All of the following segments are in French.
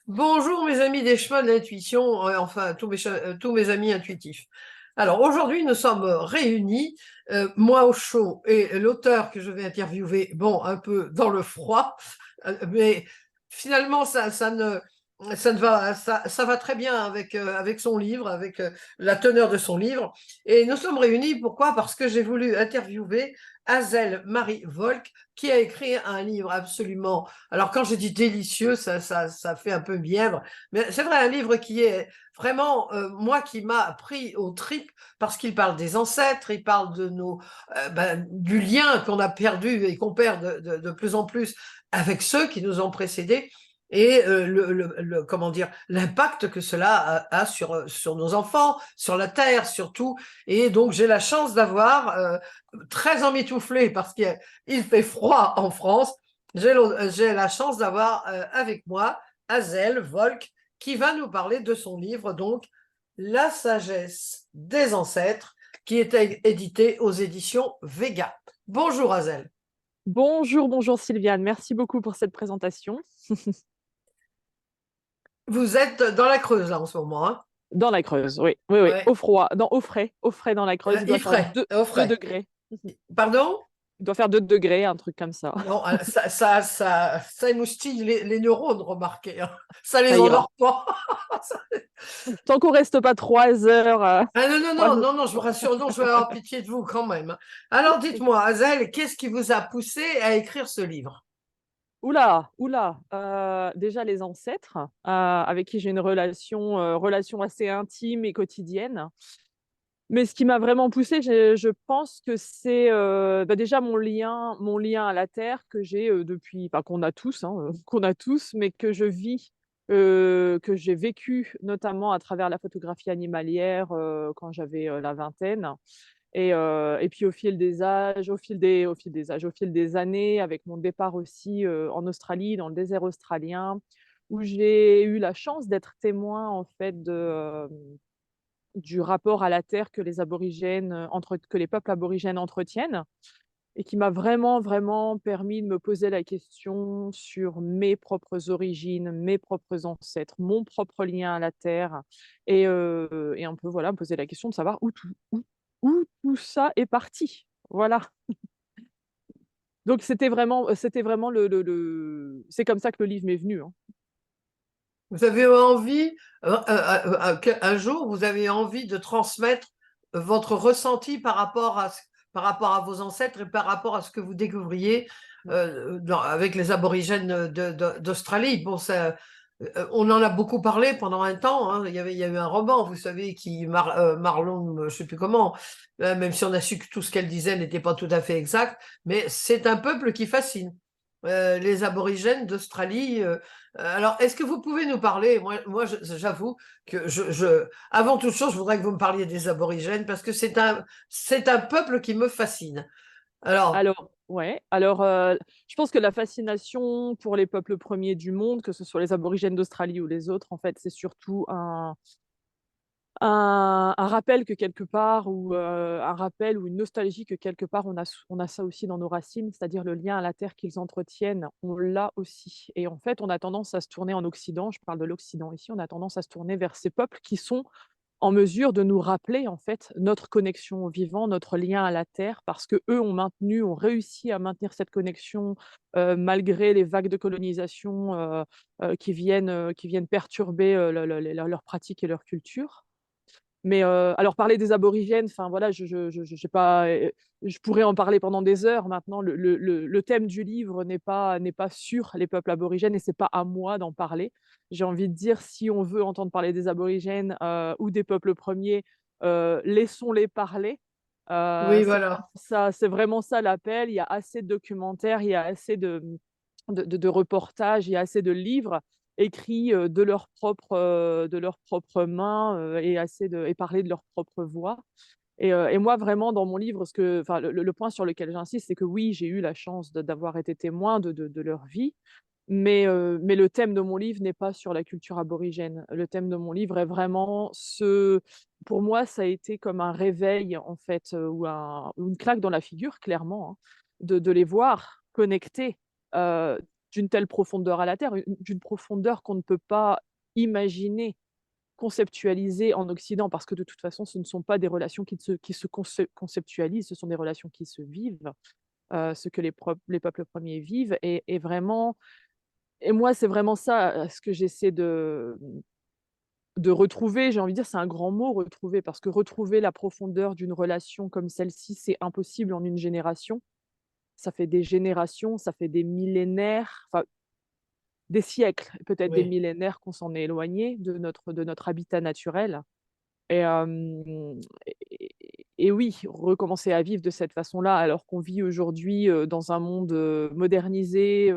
Bonjour mes amis des chemins de l'intuition, enfin tous mes amis intuitifs. Alors aujourd'hui nous sommes réunis, moi au chaud et l'auteur que je vais interviewer, bon un peu dans le froid, mais finalement ça ne va ça va très bien avec son livre, avec la teneur de son livre. Et nous sommes réunis pourquoi? Parce que j'ai voulu interviewer Hazel Marie Volk qui a écrit un livre absolument, alors quand je dis délicieux, ça fait un peu mièvre, mais c'est vrai, un livre qui est vraiment, moi, qui m'a pris aux tripes, parce qu'il parle des ancêtres, il parle de du lien qu'on a perdu et qu'on perd de plus en plus avec ceux qui nous ont précédés, et comment dire, l'impact que cela a sur nos enfants, sur la terre surtout. Et donc j'ai la chance d'avoir, très emmitouflé parce qu'il fait froid en France, j'ai la chance d'avoir avec moi Hazel Volk qui va nous parler de son livre, donc La sagesse des ancêtres, qui est édité aux éditions Vega. Bonjour Hazel. Bonjour, bonjour Sylviane, merci beaucoup pour cette présentation. Vous êtes dans la Creuse là en ce moment, hein? Dans la Creuse, oui, oui, oui, Ouais. au froid, au frais dans la Creuse, il doit Il faire frais, 2, au 2 frais. degrés. Pardon? Il doit faire 2 degrés, un truc comme ça. Non, ça émoustille les neurones, remarquez, hein. Ça Ça les ira. endort pas. Tant qu'on reste pas 3 heures, Ah non, non, 3 non, heures. non, non, je vous rassure, non, je vais avoir pitié de vous quand même. Alors dites-moi, Hazel, qu'est-ce qui vous a poussé à écrire ce livre? Oula, oula, déjà les ancêtres, avec qui j'ai une relation assez intime et quotidienne. Mais ce qui m'a vraiment poussée, je pense que c'est, déjà mon lien à la terre que j'ai, depuis enfin qu'on a tous, hein, qu'on a tous, mais que je vis, que j'ai vécu notamment à travers la photographie animalière, quand j'avais, la vingtaine et puis au fil des années, avec mon départ aussi, en Australie, dans le désert australien, où j'ai eu la chance d'être témoin en fait du rapport à la terre que les aborigènes, que les peuples aborigènes entretiennent et qui m'a vraiment, vraiment permis de me poser la question sur mes propres origines, mes propres ancêtres, mon propre lien à la terre et un peu, voilà, me poser la question de savoir où tout ça est parti. Voilà. Donc c'était vraiment c'est comme ça que le livre m'est venu, hein. Vous avez envie, qu'un jour, vous avez envie de transmettre votre ressenti par rapport à vos ancêtres et par rapport à ce que vous découvriez avec les aborigènes d'Australie. Bon, on en a beaucoup parlé pendant un temps, hein. Il y a eu un roman, vous savez, Marlon, je ne sais plus comment, même si on a su que tout ce qu'elle disait n'était pas tout à fait exact, mais c'est un peuple qui fascine. Les aborigènes d'Australie. Alors, est-ce que vous pouvez nous parler? J'avoue que avant toute chose, je voudrais que vous me parliez des aborigènes parce que c'est un peuple qui me fascine. Alors, Alors ouais, alors, je pense que la fascination pour les peuples premiers du monde, que ce soit les aborigènes d'Australie ou les autres, en fait, c'est surtout un rappel que quelque part ou, un rappel ou une nostalgie que quelque part on a ça aussi dans nos racines, c'est-à-dire le lien à la terre qu'ils entretiennent, on l'a aussi et en fait, on a tendance à se tourner en Occident, je parle de l'Occident ici, on a tendance à se tourner vers ces peuples qui sont en mesure de nous rappeler, en fait, notre connexion au vivant, notre lien à la terre, parce qu'eux ont réussi à maintenir cette connexion, malgré les vagues de colonisation, qui viennent perturber, le leurs pratiques et leur culture. Mais, alors parler des aborigènes, enfin voilà, je j'ai pas, je pourrais en parler pendant des heures. Maintenant, le thème du livre n'est pas sur les peuples aborigènes et c'est pas à moi d'en parler. J'ai envie de dire, si on veut entendre parler des aborigènes, ou des peuples premiers, laissons-les parler. oui, voilà. C'est vraiment ça l'appel. Il y a assez de documentaires, il y a assez de reportages, il y a assez de livres écrits, de leurs propres mains, et parler de leur propre voix et moi vraiment dans mon livre, le point sur lequel j'insiste, c'est que oui, j'ai eu la chance d'avoir été témoin de leur vie, mais le thème de mon livre n'est pas sur la culture aborigène. Le thème de mon livre est vraiment pour moi, ça a été comme un réveil en fait, ou une claque dans la figure clairement, hein, de les voir connectés, d'une telle profondeur à la Terre, d'une profondeur qu'on ne peut pas imaginer, conceptualiser en Occident, parce que de toute façon, ce ne sont pas des relations qui se conceptualisent, ce sont des relations qui se vivent, ce que les peuples premiers vivent et vraiment et moi, c'est vraiment ça, ce que j'essaie de retrouver. J'ai envie de dire, c'est un grand mot retrouver, parce que retrouver la profondeur d'une relation comme celle-ci, c'est impossible en une génération. Ça fait des générations, ça fait des millénaires, enfin des siècles, peut-être des Oui. millénaires qu'on s'en est éloigné de notre habitat naturel et hem et oui, recommencer à vivre de cette façon-là, alors qu'on vit aujourd'hui, dans un monde, modernisé,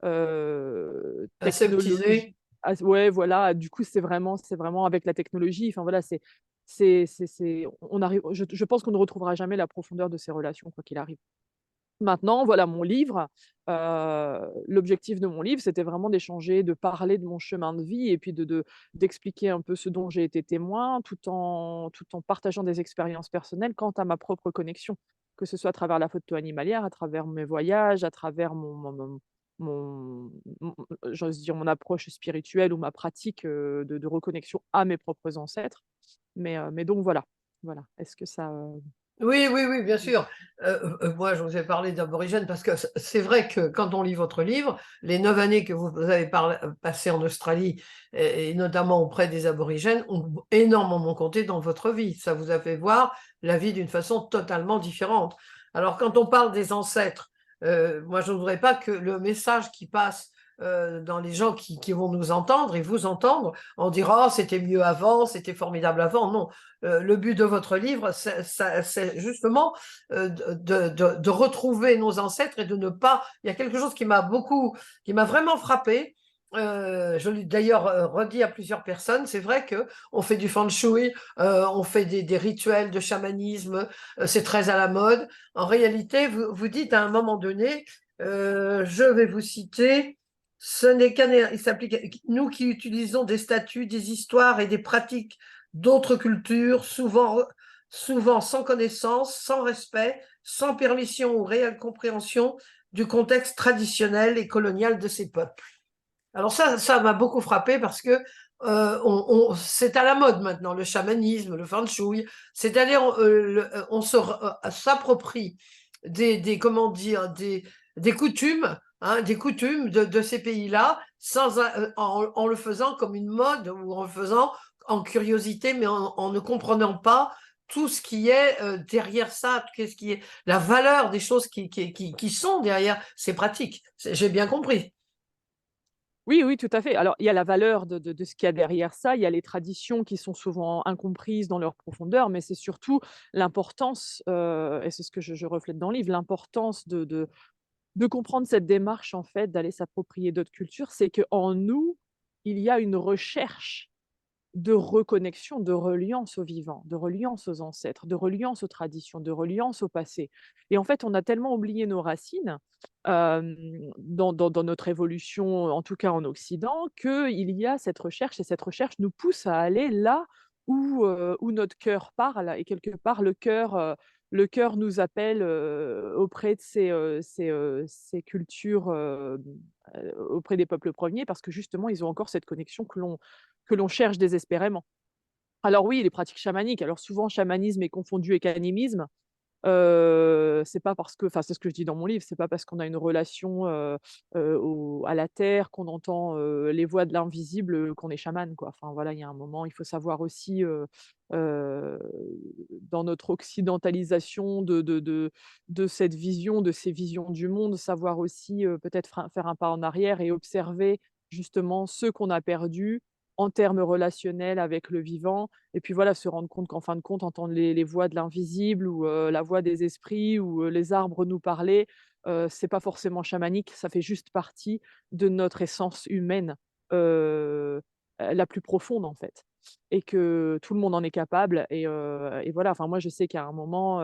technologi Aseptisé. ouais, voilà, du coup, c'est vraiment avec la technologie, enfin voilà, on arrive je pense qu'on ne retrouvera jamais la profondeur de ces relations, quoi qu'il arrive. Maintenant, voilà mon livre, l'objectif de mon livre, c'était vraiment d'échanger, de parler de mon chemin de vie et puis d'expliquer un peu ce dont j'ai été témoin, tout en partageant des expériences personnelles quant à ma propre connexion. Que ce soit à travers la photo animalière, à travers mes voyages, à travers mon j'ose dire mon approche spirituelle ou ma pratique, de reconnexion à mes propres ancêtres. Mais donc voilà, voilà. Est-ce que ça, Oui, oui, oui, bien sûr. Moi, je vous ai parlé d'aborigènes parce que c'est vrai que quand on lit votre livre, les 9 années que vous avez passées en Australie et notamment auprès des aborigènes ont énormément compté dans votre vie. Ça vous a fait voir la vie d'une façon totalement différente. Alors, quand on parle des ancêtres, moi, je ne voudrais pas que le message qui passe dans les gens qui vont nous entendre et vous entendre, on dira: «Oh, c'était mieux avant, c'était formidable avant». Non, le but de votre livre, c'est justement de retrouver nos ancêtres et de ne pas. Il y a quelque chose qui m'a vraiment frappé. Je l'ai d'ailleurs redit à plusieurs personnes. C'est vrai que on fait du feng shui, on fait des rituels de chamanisme, c'est très à la mode. En réalité, vous dites à un moment donné, je vais vous citer. Ce n'est qu'un, il s'applique, nous qui utilisons des statuts, des histoires et des pratiques d'autres cultures, souvent sans connaissance, sans respect, sans permission ou réelle compréhension du contexte traditionnel et colonial de ces peuples. Alors ça m'a beaucoup frappé parce que c'est à la mode maintenant, le chamanisme, le feng shui, c'est-à-dire on s'approprie comment dire, des coutumes, hein, des coutumes de ces pays-là, en le faisant comme une mode ou en le faisant en curiosité, mais en ne comprenant pas tout ce qui est derrière ça, qu'est-ce qui est la valeur des choses qui sont derrière ces pratiques. J'ai bien compris. Oui, oui, tout à fait. Alors, il y a la valeur de ce qu'il y a derrière ça, il y a les traditions qui sont souvent incomprises dans leur profondeur, mais c'est surtout l'importance, et c'est ce que je reflète dans le livre, l'importance de comprendre cette démarche, en fait, d'aller s'approprier d'autres cultures. C'est qu'en nous, il y a une recherche de reconnexion, de reliance au vivant, de reliance aux ancêtres, de reliance aux traditions, de reliance au passé. Et en fait, on a tellement oublié nos racines, dans notre évolution, en tout cas en Occident, qu'il y a cette recherche et cette recherche nous pousse à aller là où notre cœur parle et quelque part le cœur nous appelle, auprès de ces cultures, auprès des peuples premiers parce que justement ils ont encore cette connexion que l'on cherche désespérément. Alors oui, les pratiques chamaniques, alors souvent chamanisme est confondu avec animisme. C'est pas parce que enfin, c'est ce que je dis dans mon livre, c'est pas parce qu'on a une relation, au à la terre, qu'on entend, les voix de l'invisible, qu'on est chaman, quoi. Enfin voilà, il y a un moment, il faut savoir aussi, heu, dans notre occidentalisation de cette vision, de ces visions du monde, savoir aussi, peut-être faire un pas en arrière et observer justement ce qu'on a perdu en termes relationnels avec le vivant et puis voilà, se rendre compte qu'en fin de compte, entendre les voix de l'invisible ou la voix des esprits ou les arbres nous parler, c'est pas forcément chamanique, ça fait juste partie de notre essence humaine, la plus profonde, en fait et que tout le monde en est capable et voilà. Enfin, moi, je sais qu'à un moment,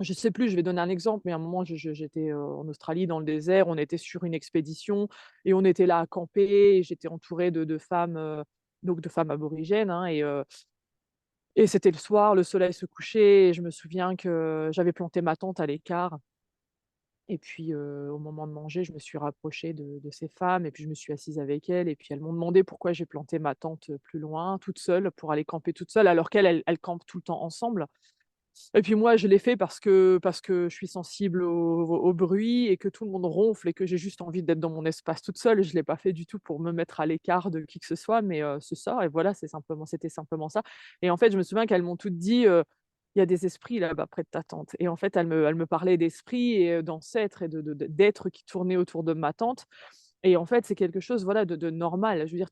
je sais plus, je vais donner un exemple, mais à un moment, j'étais, en Australie dans le désert, on était sur une expédition et on était là à camper et j'étais entourée de femmes, donc de femmes aborigènes, hein et c'était le soir, le soleil se couchait et je me souviens que j'avais planté ma tente à l'écart Et puis, au moment de manger, je me suis rapprochée de ces femmes et puis je me suis assise avec elles et puis elles m'ont demandé pourquoi j'ai planté ma tente, plus loin, toute seule, pour aller camper toute seule, alors qu'elles campent tout le temps ensemble. Et puis moi, je l'ai fait parce que je suis sensible au bruit et que tout le monde ronfle et que j'ai juste envie d'être dans mon espace toute seule. Je l'ai pas fait du tout pour me mettre à l'écart de qui que ce soit, mais c'est ça et voilà, c'était simplement ça. Et en fait, je me souviens qu'elles m'ont toutes dit, «Il y a des esprits là-bas près de ta tente» et en fait, elles me parlaient d'esprits et d'ancêtres et d'êtres qui tournaient autour de ma tente et en fait, c'est quelque chose, voilà, de normal. Je veux dire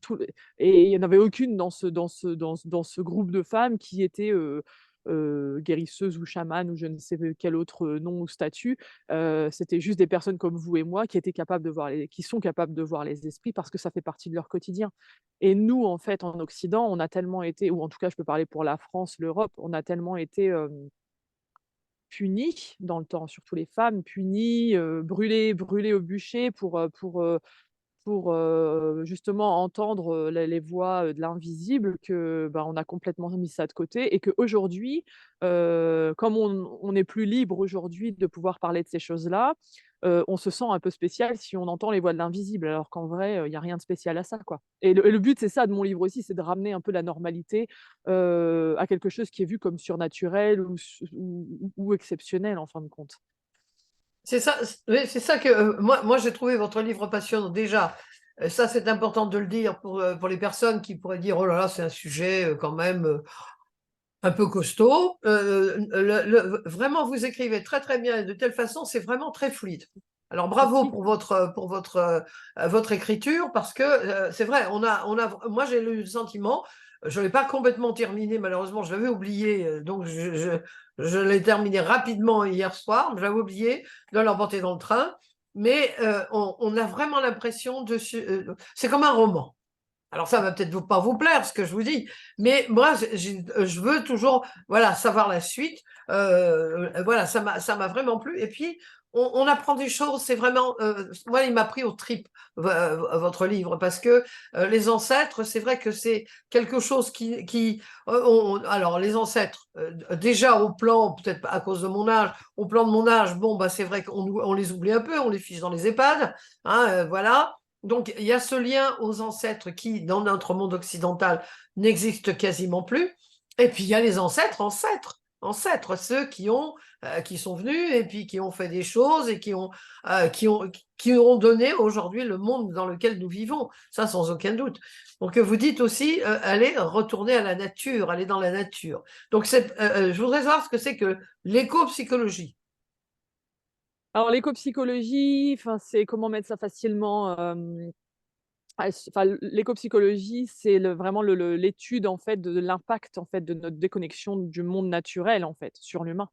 et il y en avait aucune dans ce groupe de femmes qui était, guérisseuse ou chamane ou je ne sais quel autre, nom ou statut. C'était juste des personnes comme vous et moi qui sont capables de voir les esprits parce que ça fait partie de leur quotidien. Et nous, en fait, en Occident, on a tellement été ou en tout cas, je peux parler pour la France, l'Europe, on a tellement été, punies dans le temps, surtout les femmes, punies, brûlées au bûcher pour justement entendre, les voix, de l'invisible que, bah, on a complètement mis ça de côté et qu'aujourd'hui, comme on est plus libre aujourd'hui de pouvoir parler de ces choses-là, on se sent un peu spécial si on entend les voix de l'invisible alors qu'en vrai, il y a rien de spécial à ça, quoi. Et le but, c'est ça de mon livre aussi, c'est de ramener un peu la normalité, à quelque chose qui est vu comme surnaturel ou exceptionnel en fin de compte. C'est ça, oui, c'est ça que moi j'ai trouvé votre livre passionnant. Déjà, ça c'est important de le dire pour les personnes qui pourraient dire oh là là, c'est un sujet quand même un peu costaud. Vraiment, vous écrivez très très bien et de telle façon, c'est vraiment très fluide. Alors bravo Merci. pour votre écriture parce que c'est vrai, moi j'ai eu le sentiment, je ne l'ai pas complètement terminé malheureusement, je l'avais oublié, donc je l'ai terminé rapidement hier soir, mais j'avais oublié de l'emporter dans le train, mais on a vraiment l'impression c'est comme un roman. Alors ça va peut-être pas vous plaire ce que je vous dis, mais moi je veux toujours voilà savoir la suite. Voilà, ça m'a vraiment plu. Et puis on apprend des choses. C'est vraiment moi il m'a pris aux tripes votre livre parce que les ancêtres, c'est vrai que c'est quelque chose alors les ancêtres déjà au plan peut-être à cause de mon âge, au plan de mon âge, bon bah c'est vrai qu'on les oublie un peu, on les fiche dans les EHPAD, hein, voilà. Donc, il y a ce lien aux ancêtres qui, dans notre monde occidental, n'existe quasiment plus. Et puis, il y a les ancêtres, ceux qui sont venus et puis qui ont fait des choses et qui ont donné aujourd'hui le monde dans lequel nous vivons. Ça, sans aucun doute. Donc, vous dites aussi, allez retourner à la nature, aller dans la nature. Donc, je voudrais savoir ce que c'est que l'éco-psychologie. Alors l'éco-psychologie, enfin, c'est comment mettre ça facilement, l'éco-psychologie, c'est vraiment l'étude, en fait, de l'impact, en fait, de notre déconnexion du monde naturel, en fait, sur l'humain.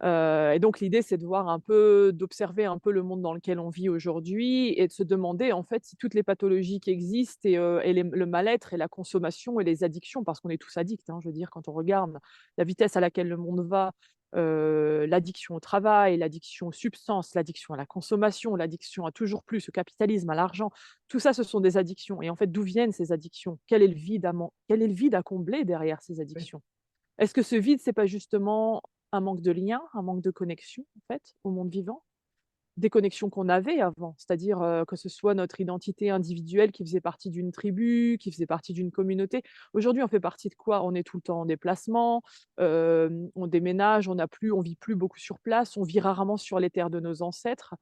Et donc l'idée, c'est d'observer un peu le monde dans lequel on vit aujourd'hui et de se demander, en fait, si toutes les pathologies qui existent et le mal-être et la consommation et les addictions, parce qu'on est tous addicts, hein, je veux dire, quand on regarde la vitesse à laquelle le monde va, l'addiction au travail, l'addiction aux substances, l'addiction à la consommation, l'addiction à toujours plus, au capitalisme, à l'argent, tout ça, ce sont des addictions. Et en fait, d'où viennent ces addictions? Quel est le vide à combler derrière ces Oui. addictions? Est-ce que ce vide, c'est pas justement un manque de lien, un manque de connexion, en fait, au monde vivant? Des connexions qu'on avait avant, c'est-à-dire, que ce soit notre identité individuelle qui faisait partie d'une tribu, qui faisait partie d'une communauté. Aujourd'hui, on fait partie de quoi? On est tout le temps en déplacement, on déménage, on vit plus beaucoup sur place, on vit rarement sur les terres de nos ancêtres.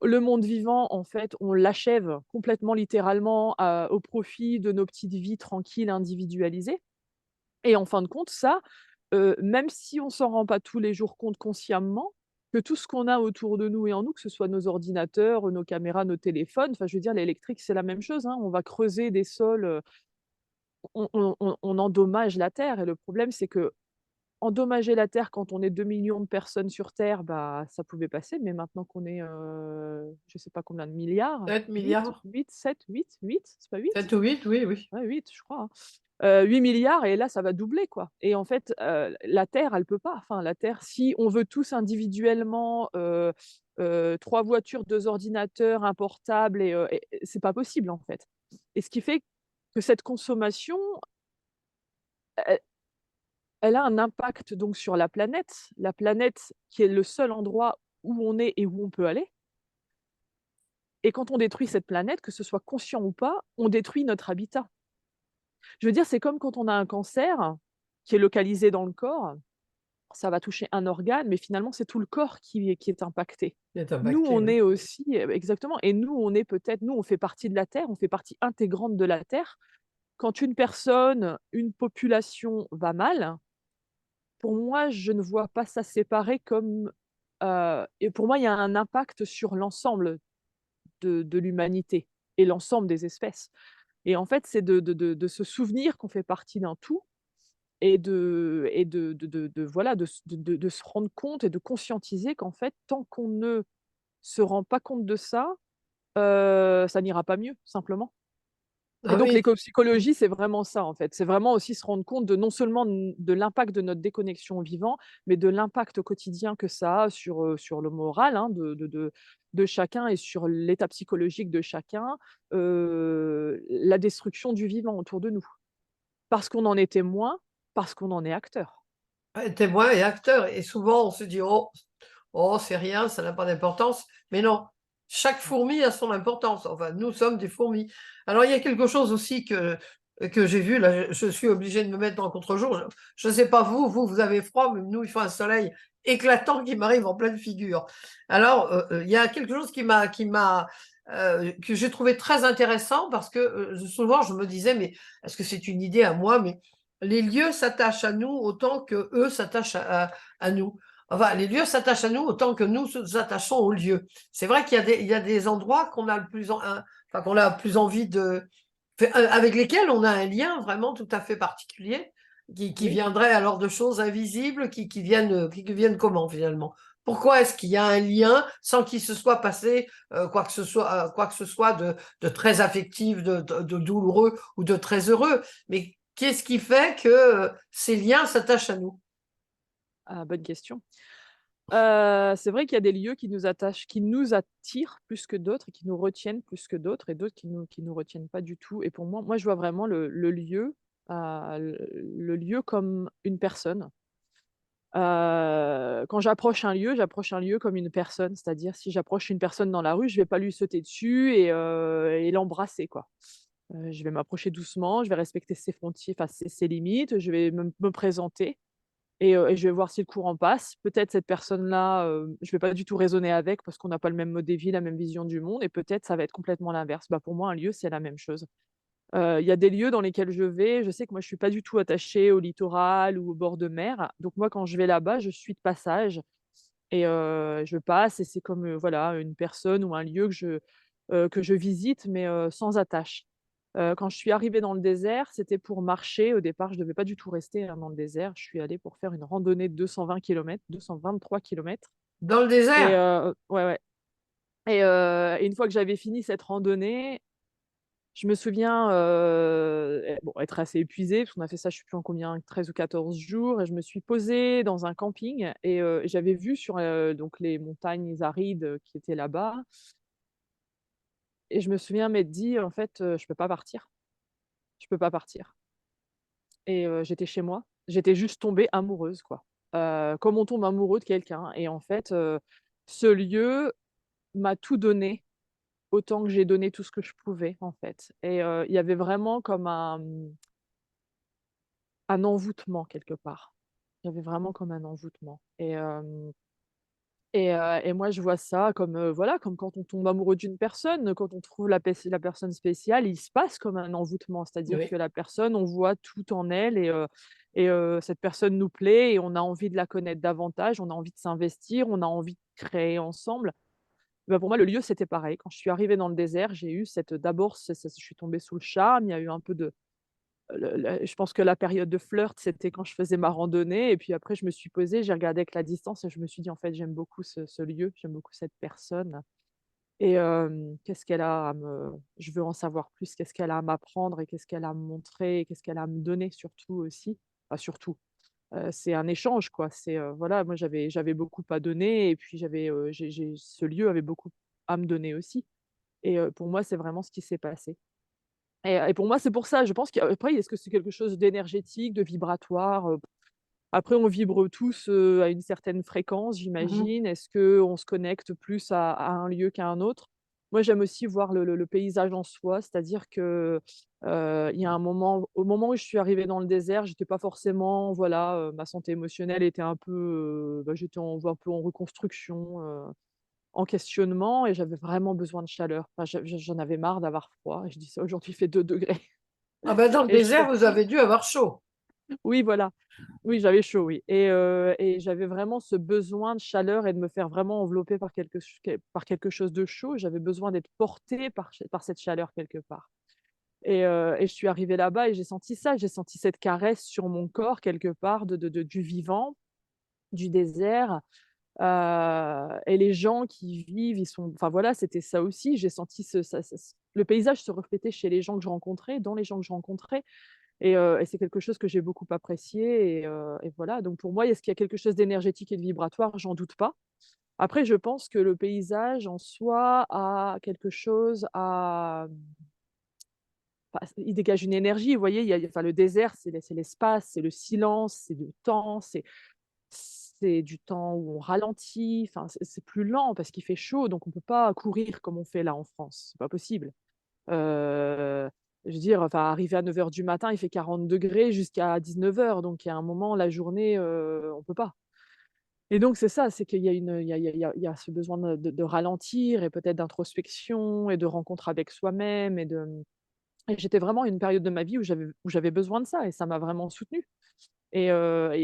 Le monde vivant, en fait, on l'achève complètement littéralement, au profit de nos petites vies tranquilles, individualisées et en fin de compte, ça, même si on s'en rend pas tous les jours compte consciemment, que tout ce qu'on a autour de nous et en nous, que ce soit nos ordinateurs, nos caméras, nos téléphones, enfin je veux dire l'électrique, c'est la même chose, hein. On va creuser des sols, on endommage la terre et le problème, c'est que endommager la terre quand on est 2 millions de personnes sur terre, bah, ça pouvait passer, mais maintenant qu'on est, je sais pas combien de milliards, 7 8, milliards, 8, 7, 8, c'est pas 8? 7 ou 8, oui, oui. Ouais, 8, je crois, hein. 8 000 000 et là, ça va doubler, quoi et en fait, la Terre, elle peut pas. Enfin, la Terre, si on veut tous individuellement, 3 voitures, 2 ordinateurs, un portable et c'est pas possible, en fait et ce qui fait que cette consommation, elle elle a un impact donc sur la planète qui est le seul endroit où on est et où on peut aller. Et quand on détruit cette planète, que ce soit conscient ou pas, on détruit notre habitat. Je veux dire, c'est comme quand on a un cancer qui est localisé dans le corps, ça va toucher un organe, mais finalement, c'est tout le corps qui est impacté. Il est Nous, impacté, on oui. est aussi exactement, et nous, on est peut-être nous, on fait partie de la Terre, on fait partie intégrante de la Terre. Quand une personne, une population va mal, pour moi, je ne vois pas ça séparé comme, et pour moi, il y a un impact sur l'ensemble de l'humanité et l'ensemble des espèces. Et en fait, c'est de se souvenir qu'on fait partie d'un tout et voilà, de se rendre compte et de conscientiser qu'en fait, tant qu'on ne se rend pas compte de ça, ça n'ira pas mieux, simplement. Et Ah donc oui, l'écopsychologie, c'est vraiment ça, en fait. C'est vraiment aussi se rendre compte de non seulement de l'impact de notre déconnexion au vivant, mais de l'impact au quotidien que ça a sur le moral, hein, de chacun et sur l'état psychologique de chacun, la destruction du vivant autour de nous. Parce qu'on en est témoin, parce qu'on en est acteur. témoin et acteur. Et souvent, on se dit, oh, oh, c'est rien, ça n'a pas d'importance. Mais non, chaque fourmi a son importance. Enfin, nous sommes des fourmis. Alors, il y a quelque chose aussi que j'ai vu. Là, je suis obligée de me mettre en contre-jour. Je ne sais pas vous, vous avez froid, mais nous, il faut un soleil éclatant qui m'arrive en pleine figure. Alors, il y a quelque chose que j'ai trouvé très intéressant parce que souvent, je me disais, mais est-ce que c'est une idée à moi? Mais les lieux s'attachent à nous autant que eux s'attachent à nous. Enfin, les lieux s'attachent à nous autant que nous nous attachons aux lieux. C'est vrai il y a des endroits qu'on a le plus, enfin, qu'on a plus envie avec lesquels on a un lien vraiment tout à fait particulier, qui Oui. viendrait alors de choses invisibles, qui viennent comment finalement? Pourquoi est-ce qu'il y a un lien sans qu'il se soit passé quoi que ce soit de très affectif, de douloureux ou de très heureux? Mais qu'est-ce qui fait que ces liens s'attachent à nous? Ah, bonne question. C'est vrai qu'il y a des lieux qui nous attirent plus que d'autres et qui nous retiennent plus que d'autres et d'autres qui nous retiennent pas du tout. Et pour moi, je vois vraiment le lieu, le lieu comme une personne. Quand j'approche un lieu comme une personne. C'est-à-dire si j'approche une personne dans la rue, je vais pas lui sauter dessus et l'embrasser, quoi. Je vais m'approcher doucement, je vais respecter ses frontières, enfin ses limites, je vais me présenter et je vais voir si le courant passe. Peut-être cette personne-là, je vais pas du tout raisonner avec parce qu'on n'a pas le même mode de vie, la même vision du monde et peut-être ça va être complètement l'inverse. Bah, pour moi, un lieu, c'est la même chose. Il y a des lieux dans lesquels je vais, je sais que moi, je suis pas du tout attachée au littoral ou au bord de mer. Donc moi, quand je vais là-bas, je suis de passage et je passe et c'est comme, voilà, une personne ou un lieu que je visite mais sans attache. Quand je suis arrivée dans le désert, c'était pour marcher. Au départ, je devais pas du tout rester, hein, dans le désert. Je suis allée pour faire une randonnée de 220 kilomètres, 223 kilomètres Dans le et désert? ouais, ouais et une fois que j'avais fini cette randonnée, je me souviens, bon, être assez épuisée parce qu'on a fait ça, je sais plus en combien, 13 ou 14 jours et je me suis posée dans un camping et j'avais vu sur, donc les montagnes arides, qui étaient là-bas et je me souviens m'être dit: «En fait, je peux pas partir, je peux pas partir» et j'étais chez moi. J'étais juste tombée amoureuse, quoi, comme on tombe amoureux de quelqu'un et en fait, ce lieu m'a tout donné, autant que j'ai donné tout ce que je pouvais, en fait et il y avait vraiment comme un envoûtement quelque part. Il y avait vraiment comme un envoûtement et moi je vois ça comme, voilà, comme quand on tombe amoureux d'une personne, quand on trouve la personne spéciale, il se passe comme un envoûtement. C'est-à-dire Oui. que la personne, on voit tout en elle et cette personne nous plaît et on a envie de la connaître davantage, on a envie de s'investir, on a envie de créer ensemble. Bah, pour moi, le lieu, c'était pareil. Quand je suis arrivée dans le désert, j'ai eu cette d'abord, je suis tombée sous le charme, il y a eu un peu de je pense que la période de flirt, c'était quand je faisais ma randonnée et puis après je me suis posée, j'ai regardé avec la distance et je me suis dit: «En fait, j'aime beaucoup ce lieu, j'aime beaucoup cette personne et qu'est-ce qu'elle a à me je veux en savoir plus, qu'est-ce qu'elle a à m'apprendre et qu'est-ce qu'elle a à me montrer et qu'est-ce qu'elle a à me donner surtout aussi». Enfin surtout, c'est un échange quoi, c'est, voilà, moi j'avais beaucoup à donner et puis j'ai ce lieu avait beaucoup à me donner aussi et pour moi, c'est vraiment ce qui s'est passé. Et pour moi, c'est pour ça, je pense qu'après, est-ce que c'est quelque chose d'énergétique, de vibratoire? Après, on vibre tous, à une certaine fréquence, Mhm. j'imagine. Est-ce qu'on se connecte plus à un lieu qu'à un autre? Moi, j'aime aussi voir le paysage en soi, c'est-à-dire que, il y a un moment au moment où je suis arrivée dans le désert, j'étais pas forcément voilà, ma santé émotionnelle était un peu, j'étais un peu en reconstruction, en questionnement et j'avais vraiment besoin de chaleur. Enfin, j'en avais marre d'avoir froid et je dis ça aujourd'hui, il fait 2 degrés Ah ben, dans le et je suis désert, vous partie avez dû avoir chaud. oui, voilà. Oui, j'avais chaud, oui et j'avais vraiment ce besoin de chaleur et de me faire vraiment envelopper par quelque chose de chaud. J'avais besoin d'être portée par cette chaleur quelque part et je suis arrivée là-bas et j'ai senti ça, j'ai senti cette caresse sur mon corps quelque part du vivant, du désert, et les gens qui y vivent, ils sont enfin voilà, c'était ça aussi. J'ai senti le paysage se reflétait chez les gens que je rencontrais, dans les gens que je rencontrais et c'est quelque chose que j'ai beaucoup apprécié et voilà, donc pour moi, est-ce qu'il y a quelque chose d'énergétique et de vibratoire? J'en doute pas. Après, je pense que le paysage en soi a quelque chose enfin, il dégage une énergie, vous voyez? Il y a enfin, le désert, c'est l'espace, c'est le silence, c'est le temps, c'est du temps où on ralentit, enfin, c'est plus lent parce qu'il fait chaud, donc on peut pas courir comme on fait là en France, c'est pas possible. Heu, je veux dire, enfin, arrivé à 9 heures du matin, il fait 40 degrés jusqu'à 19 heures, donc il y a un moment, la journée, on peut pas et donc c'est ça, c'est qu'il y a une il y a ce besoin de ralentir et peut-être d'introspection et de rencontre avec soi-même et j'étais vraiment à une période de ma vie où j'avais besoin de ça et ça m'a vraiment soutenue et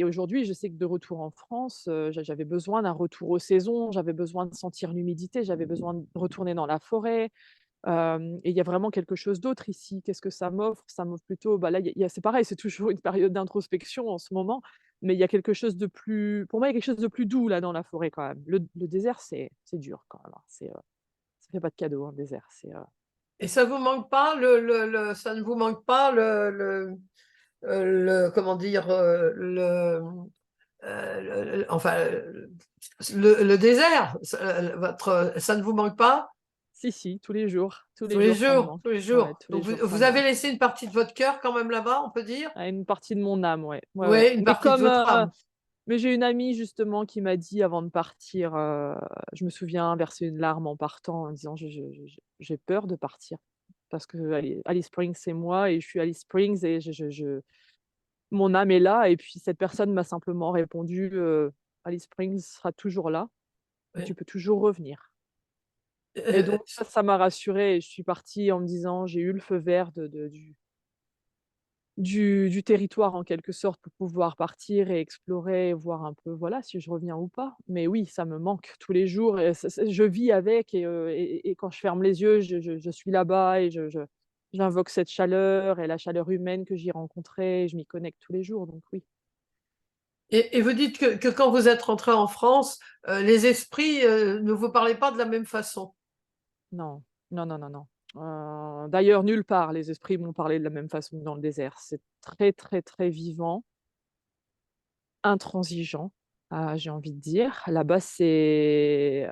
aujourd'hui, je sais que de retour en France, j'avais besoin d'un retour aux saisons, j'avais besoin de sentir l'humidité, j'avais besoin de retourner dans la forêt. Et il y a vraiment quelque chose d'autre ici. Qu'est-ce que ça m'offre? Ça m'offre plutôt bah, là, il y a c'est pareil, c'est toujours une période d'introspection en ce moment, mais il y a quelque chose de plus pour moi, il y a quelque chose de plus doux là dans la forêt quand même. Le désert, c'est dur quand même, hein. Ça fait pas de cadeau, hein, le désert, Et ça vous manque pas ça ne vous manque pas comment dire, enfin, le désert, ça ne vous manque pas si, si, tous tous les les jours ça me jours, manque. tous les Ouais, jours. tous les Donc vous, jours ça vous me avez manque. laissé une partie de votre cœur quand même là-bas, on peut dire? Ah, une partie de mon âme, ouais. Ouais, Oui, ouais. une partie de votre âme. Mais j'ai une amie justement qui m'a dit avant de partir, je me souviens verser une larme en partant en disant: J'ai peur de partir parce que Alice Springs, c'est moi et je suis Alice Springs et mon âme est là» et puis cette personne m'a simplement répondu, «Alice Springs sera toujours là et tu Oui. peux toujours revenir» et Euh, donc ça m'a rassurée et je suis partie en me disant: «J'ai eu le feu vert du territoire en quelque sorte pour pouvoir partir et explorer et voir un peu, voilà, si je reviens ou pas. Mais oui, ça me manque tous les jours et je vis avec et quand je ferme les yeux, je suis là-bas et j'invoque cette chaleur et la chaleur humaine que j'y rencontrais, je m'y connecte tous les jours, donc oui. et vous dites que quand vous êtes rentré en France, les esprits ne vous parlaient pas de la même façon. Non, non, non, non, non. D'ailleurs, nulle part les esprits m'ont parlé de la même façon que dans le désert. C'est très, très, très vivant, intransigeant, j'ai envie de dire. Là-bas, c'est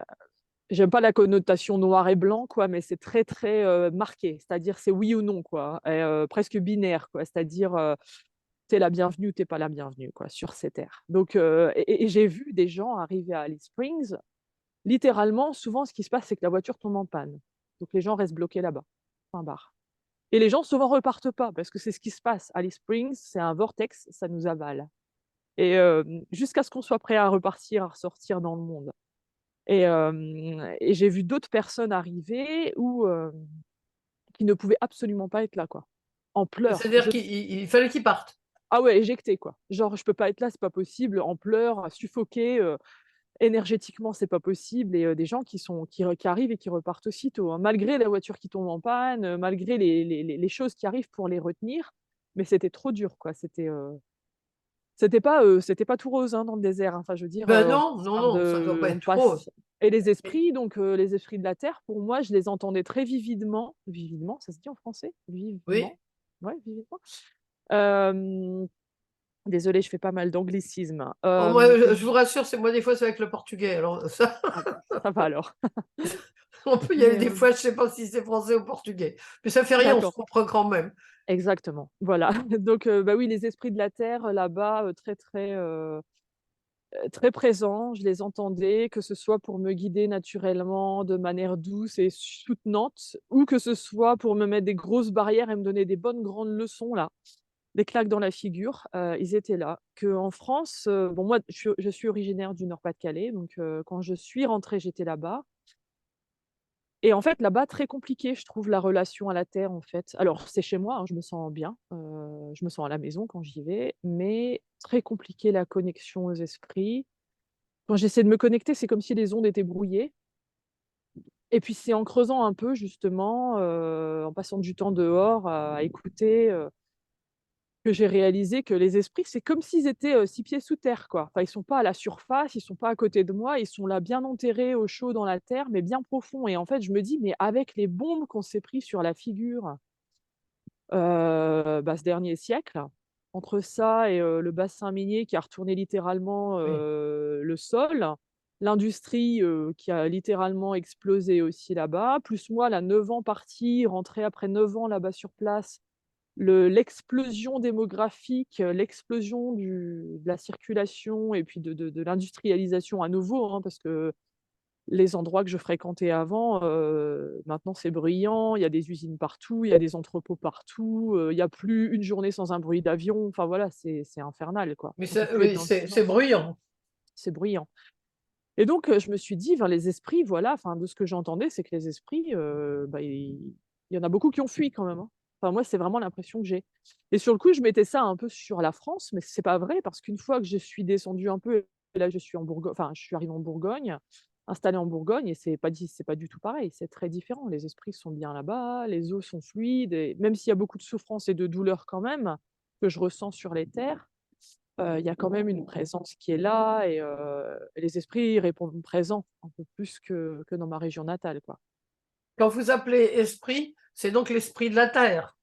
j'aime pas la connotation noir et blanc quoi, mais c'est très, très, marqué. C'est-à-dire c'est oui ou non quoi et presque binaire quoi. C'est-à-dire, tu es la bienvenue ou tu es pas la bienvenue quoi, sur ces terres. Donc et j'ai vu des gens arriver à Alice Springs, littéralement, souvent ce qui se passe, c'est que la voiture tombe en panne. Donc les gens restent bloqués là-bas, point barre et les gens souvent repartent pas parce que c'est ce qui se passe. Alice Springs, c'est un vortex, ça nous avale et jusqu'à ce qu'on soit prêt à repartir, à ressortir dans le monde. Et j'ai vu d'autres personnes arriver qui ne pouvaient absolument pas être là, quoi. En pleurs. C'est-à-dire qu'il fallait qu'ils partent. Ah ouais, éjectées, quoi. Genre: «Je peux pas être là, c'est pas possible», en pleurs, suffoquées, énergétiquement, c'est pas possible et des gens qui arrivent et qui repartent aussitôt, hein, malgré la voiture qui tombe en panne, malgré les choses qui arrivent pour les retenir. Mais c'était trop dur, quoi. C'était pas tout rose, hein, dans le désert, hein. Enfin, je veux dire, Ben non, non, non, ça ne doit pas on être trop. passe et les esprits donc les esprits de la terre, pour moi, je les entendais très vividement, ça se dit en français? Oui. Vivement? Ouais, vividement. Hem, Désolée, je fais pas mal d'anglicismes, hein. Oh, moi, Et je vous rassure, c'est moi des fois c'est avec le portugais, alors ça. ah bon, ça va alors. On peut y aller Mais, des fois, je ne sais pas si c'est français ou portugais. Mais ça fait rien, on se d'accord, comprend quand même. exactement, voilà. Donc, bah, oui, les esprits de la terre, là-bas, très, très, très présents. Je les entendais, que ce soit pour me guider naturellement de manière douce et soutenante, ou que ce soit pour me mettre des grosses barrières et me donner des bonnes grandes leçons là, des claques dans la figure, ils étaient là. Qu'en France, bon moi je suis originaire du Nord-Pas-de-Calais, donc quand je suis rentrée, j'étais là-bas et en fait là-bas très compliqué je trouve la relation à la terre en fait. Alors c'est chez moi, hein, je me sens bien, je me sens à la maison quand j'y vais, mais très compliqué la connexion aux esprits. Quand j'essaie de me connecter, c'est comme si les ondes étaient brouillées et puis c'est en creusant un peu justement, en passant du temps dehors à écouter, que j'ai réalisé que les esprits, c'est comme s'ils étaient, 6 pieds sous terre, quoi. Enfin, ils sont pas à la surface, ils sont pas à côté de moi, ils sont là bien enterrés au chaud dans la terre, mais bien profond et en fait, je me dis: «Mais avec les bombes qu'on s'est pris sur la figure, bah, ce dernier siècle, entre ça et le bassin minier qui a retourné littéralement, Oui. le sol, l'industrie, qui a littéralement explosé aussi là-bas, plus moi là 9 ans partie, rentrée après 9 ans là-bas sur place, l'explosion démographique, l'explosion de la circulation et puis de l'industrialisation à nouveau, hein, parce que les endroits que je fréquentais avant, maintenant c'est bruyant, il y a des usines partout, il y a des entrepôts partout, il y a plus une journée sans un bruit d'avion, enfin voilà, c'est infernal quoi. Mais On peut plus être oui, dans le c'est silence, bruyant. c'est bruyant et donc je me suis dit: «Ben les esprits voilà», enfin de ce que j'entendais, c'est que les esprits, bah, il y en a beaucoup qui ont fui quand même, hein. Enfin moi, c'est vraiment l'impression que j'ai et sur le coup, je mettais ça un peu sur la France, mais c'est pas vrai parce qu'une fois que je suis descendue un peu et là je suis en Bourgogne enfin je suis arrivée en Bourgogne, installée en Bourgogne et c'est pas du tout pareil, c'est très différent. Les esprits sont bien là-bas, les eaux sont fluides et même s'il y a beaucoup de souffrance et de douleur quand même, que je ressens sur les terres, il y a quand même une présence qui est là et les esprits répondent présents, un peu plus que dans ma région natale, quoi. Quand vous appelez esprit, c'est donc l'esprit de la terre.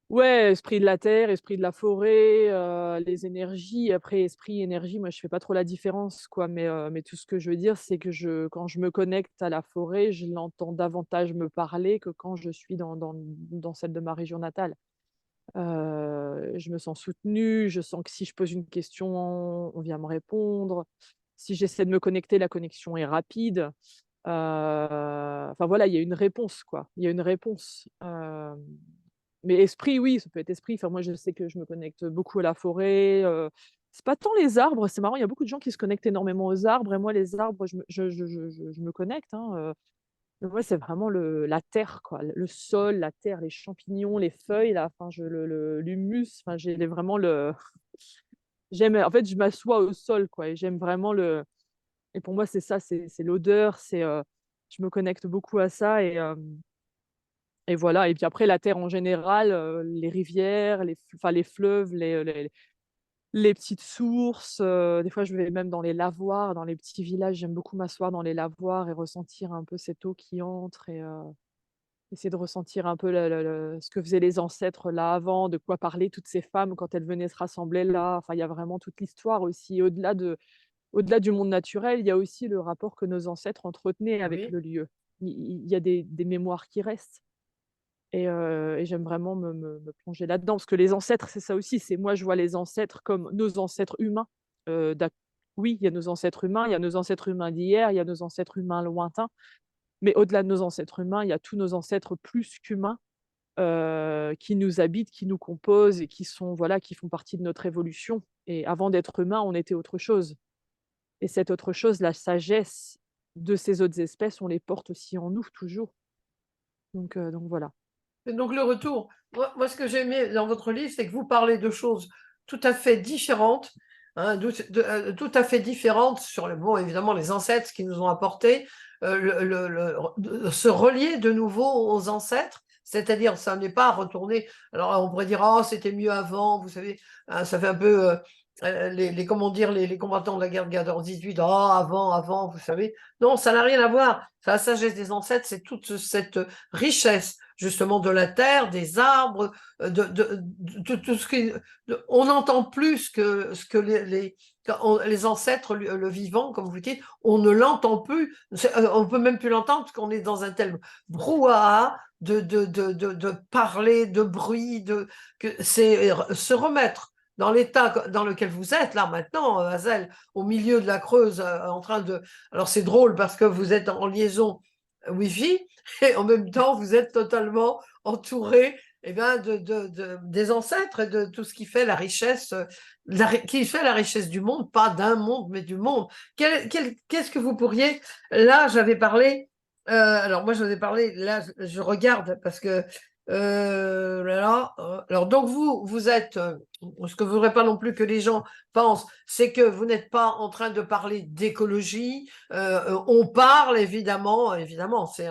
Ouais, esprit de la terre, esprit de la forêt, les énergies. Après esprit, énergie, moi je fais pas trop la différence, quoi, mais tout ce que je veux dire, c'est que quand je me connecte à la forêt, je l'entends davantage me parler que quand je suis dans celle de ma région natale. Je me sens soutenue, je sens que si je pose une question, on vient me répondre. Si j'essaie de me connecter, la connexion est rapide. Enfin voilà, il y a une réponse, quoi. Il y a une réponse. Mais esprit, oui, ça peut être esprit. Enfin moi, je sais que je me connecte beaucoup à la forêt, c'est pas tant les arbres, c'est marrant, il y a beaucoup de gens qui se connectent énormément aux arbres et moi les arbres, je me connecte, hein, moi, c'est vraiment la terre, quoi, le sol, la terre, les champignons, les feuilles là, enfin je l'humus, enfin vraiment le j'aime en fait, je m'assois au sol, quoi et j'aime vraiment le et pour moi, c'est ça, c'est l'odeur, je me connecte beaucoup à ça et voilà et puis après la terre en général, les rivières, les fleuves, les petites sources, des fois je vais même dans les lavoirs, dans les petits villages, j'aime beaucoup m'asseoir dans les lavoirs et ressentir un peu cette eau qui entre et essayer de ressentir un peu le ce que faisaient les ancêtres là avant, de quoi parlaient toutes ces femmes quand elles venaient se rassembler là. Enfin, il y a vraiment toute l'histoire aussi. Au-delà du monde naturel, il y a aussi le rapport que nos ancêtres entretenaient avec Oui. le lieu. Il y a des mémoires qui restent et j'aime vraiment me plonger là-dedans parce que les ancêtres, c'est ça aussi, c'est moi je vois les ancêtres comme nos ancêtres humains. D'ac Oui, il y a nos ancêtres humains, il y a nos ancêtres humains d'hier, il y a nos ancêtres humains lointains, mais au-delà de nos ancêtres humains, il y a tous nos ancêtres plus qu'humains, qui nous habitent, qui nous composent et qui sont voilà, qui font partie de notre évolution et avant d'être humain, on était autre chose et cette autre chose, la sagesse de ces autres espèces, on les porte aussi en nous toujours donc voilà. Et donc le retour, moi ce que j'ai aimé dans votre livre, c'est que vous parlez de choses tout à fait différentes, hein, tout à fait différentes sur bon, évidemment les ancêtres qui nous ont apporté, de se relier de nouveau aux ancêtres, c'est-à-dire ça n'est pas retourner. Alors on pourrait dire oh c'était mieux avant, vous savez, hein, ça fait un peu comment dire les combattants de la guerre de 14-18, oh avant, vous savez. Non, ça n'a rien à voir. La sagesse des ancêtres, c'est toute cette richesse justement de la terre, des arbres, de tout ce qui... On n'entend plus ce que les ancêtres, le vivant, comme vous dites, on ne l'entend plus. On peut même plus l'entendre parce qu'on est dans un tel brouhaha de parler, de bruit, que c'est se remettre dans l'état dans lequel vous êtes là maintenant, Hazel, au milieu de la Creuse, en train de... Alors c'est drôle parce que vous êtes en liaison Wi-Fi et en même temps vous êtes totalement entouré des ancêtres et de tout ce qui fait la richesse, qui fait la richesse du monde, pas d'un monde mais du monde. Qu'est-ce que vous pourriez... Là, j'avais parlé... alors moi, je vous ai parlé, là, je regarde parce que alors donc vous êtes, ce que je voudrais pas non plus que les gens pensent, c'est que vous n'êtes pas en train de parler d'écologie. On parle évidemment, c'est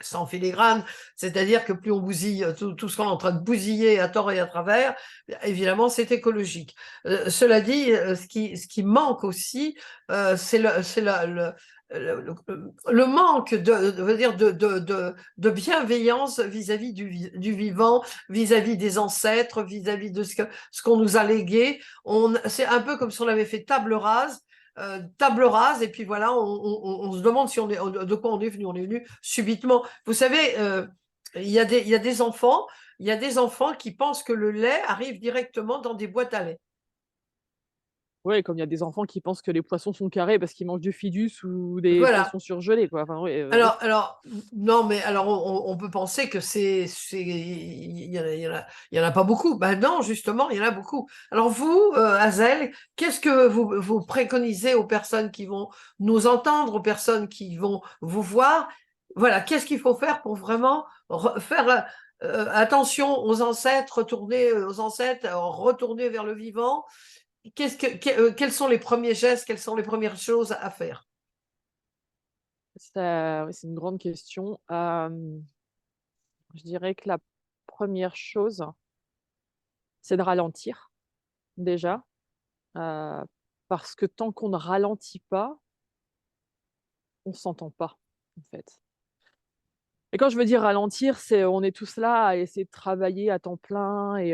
sans filigrane, c'est-à-dire que plus on bousille tout ce qu'on est en train de bousiller à tort et à travers, évidemment, c'est écologique. Cela dit, ce qui manque aussi, c'est le manque de bienveillance vis-à-vis du vivant, vis-à-vis des ancêtres, vis-à-vis de ce qu'on nous a légué. C'est un peu comme si on avait fait table rase, et puis voilà, on se demande si de quoi on est venu. On est venu subitement. Vous savez, il y a il y a des enfants qui pensent que le lait arrive directement dans des boîtes à lait. Ouais, comme il y a des enfants qui pensent que les poissons sont carrés parce qu'ils mangent du Fidus ou des Voilà. poissons surgelés, quoi. Enfin, oui, oui. Alors, non, mais alors on peut penser que il y en a pas beaucoup. Ben non, justement, il y en a beaucoup. Alors vous, Hazel, qu'est-ce que vous préconisez aux personnes qui vont nous entendre, aux personnes qui vont vous voir? Voilà, qu'est-ce qu'il faut faire pour vraiment faire attention aux ancêtres, retourner aux ancêtres, retourner vers le vivant? Quels sont les premiers gestes, quelles sont les premières choses à faire? Ça, oui, c'est une grande question. Je dirais que la première chose, c'est de ralentir, déjà, parce que tant qu'on ne ralentit pas, on s'entend pas, en fait. Et quand je veux dire ralentir, c'est on est tous là à essayer de travailler à temps plein et